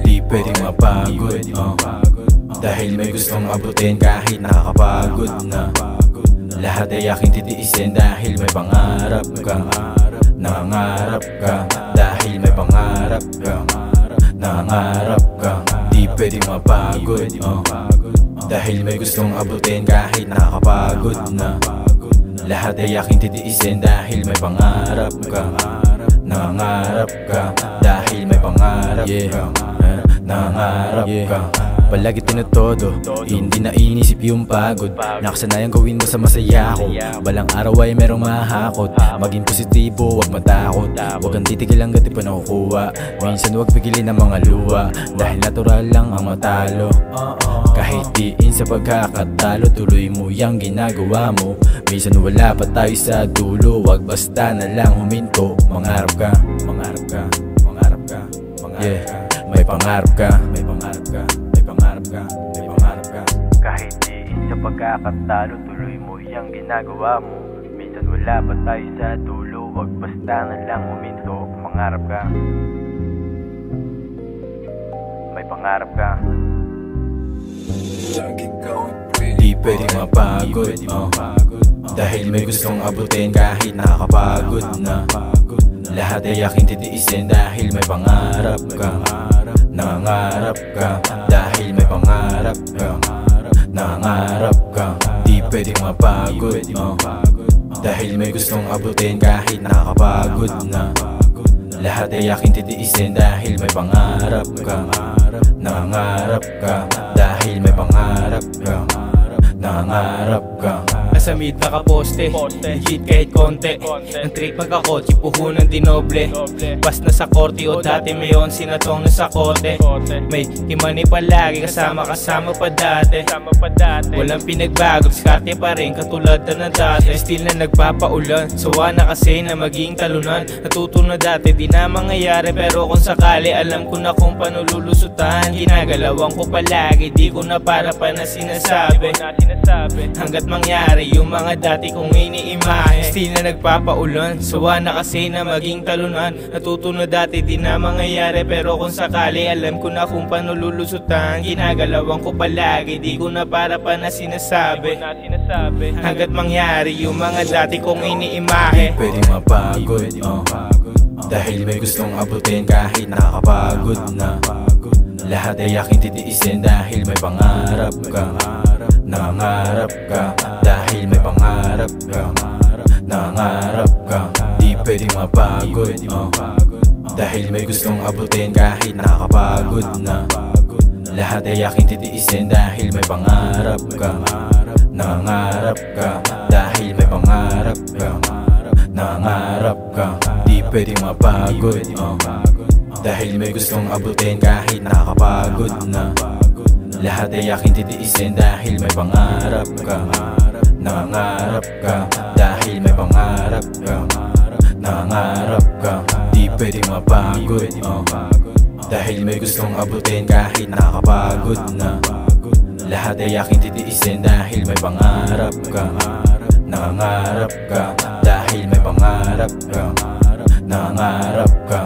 Di pwedeng mapagod, dahil may gustong abutin kahit nakakapagod na. Lahat ay aking titiisin dahil may pangarap ka. Nangangarap ka dahil may pangarap ka. Nangangarap ka, di pwedeng mapagod, dahil may gustong abutin kahit nakakapagod na. Lahat ay aking titiisin dahil may pangarap ka. Nangangarap ka dahil may pangarap ka. Nangangarap ka. Palagi tinutodo, hindi na inisip yung pagod. Nakasanayan gawin mo sa masaya ko. Balang araw ay merong mahakot. Maging positibo, wag matakot. Wag kang titigil hanggat di pa nakukuha. Minsan wag pigilin ang mga luha, dahil natural lang ang matalo. Kahit diin sa pagkakatalo, tuloy mo yung ginagawa mo. Minsan wala pa tayo sa dulo, wag basta na lang huminto. Mangarap ka, mangarap ka, mangarap ka, mangarap ka. May pangarap ka, may pangarap ka, may pangarap ka, may pangarap ka. Kahit diin sa pagkakatalo, tuloy mo yung ginagawa mo. Minsan wala pa tayo sa dulo, wag basta na lang huminto. Mangarap ka, may pangarap ka. Di pwedeng mapagod, dahil may gustong abutin kahit nakakapagod na. Lahat ay aking titiisin dahil may pangarap ka. Nangangarap ka dahil may pangarap ka. Nangangarap ka, di pwedeng mapagod, dahil may gustong abutin kahit nakakapagod na. Lahat ay aking titiisin dahil may pangarap ka. Nangangarap ka dahil may pangarap ka. Nangangarap ka. Nasa mid nakaposte, higit kahit konti. Ang trip magkakotse, puhunan dinoble. Pas na sa korte o dati may 11 na tong nasa kote. May kimani palagi kasama pa dati. Walang pinagbago, diskarte pa rin katulad na dati. Still na nagpapaulan, sawa na kasi na maging talunan. Natuto na dati, di na mangyayari, pero kung sakali alam ko na kung paano lulusutan. Ginagalawan ko palagi, di ko na para pa na sinasabi. Hanggat mangyari yung mga dati kong iniimahe. Still na nagpapaulan, sawa na kasi na maging talunan. Natuto na dati, di na mangyayari, pero kung sakali alam ko na kung paano lulusutan. Ginagalawan ko palagi, di ko na para pa na sinasabi. Hanggat mangyari yung mga dati kong iniimahe. Di pwedeng mapagod, dahil may gustong abutin kahit nakakapagod na. Lahat ay aking titiisin dahil may pangarap ka. Nangangarap ka dahil may pangarap ka. Nangangarap ka, di pwedeng mapagod, dahil may gustong abutin kahit nakakapagod na. Lahat ay aking titiisin dahil may pangarap ka. Nangangarap ka dahil may pangarap ka. Nangangarap ka, di pwedeng mapagod, dahil may gustong abutin kahit nakakapagod na. Lahat ay aking titiisin dahil may pangarap ka. Nangangarap ka dahil may pangarap ka. Nangangarap ka, di pwedeng mapagod, dahil may gustong abutin kahit nakakapagod na. Lahat ay aking titiisin dahil may pangarap ka. Nangangarap ka dahil may pangarap ka. Nangangarap ka.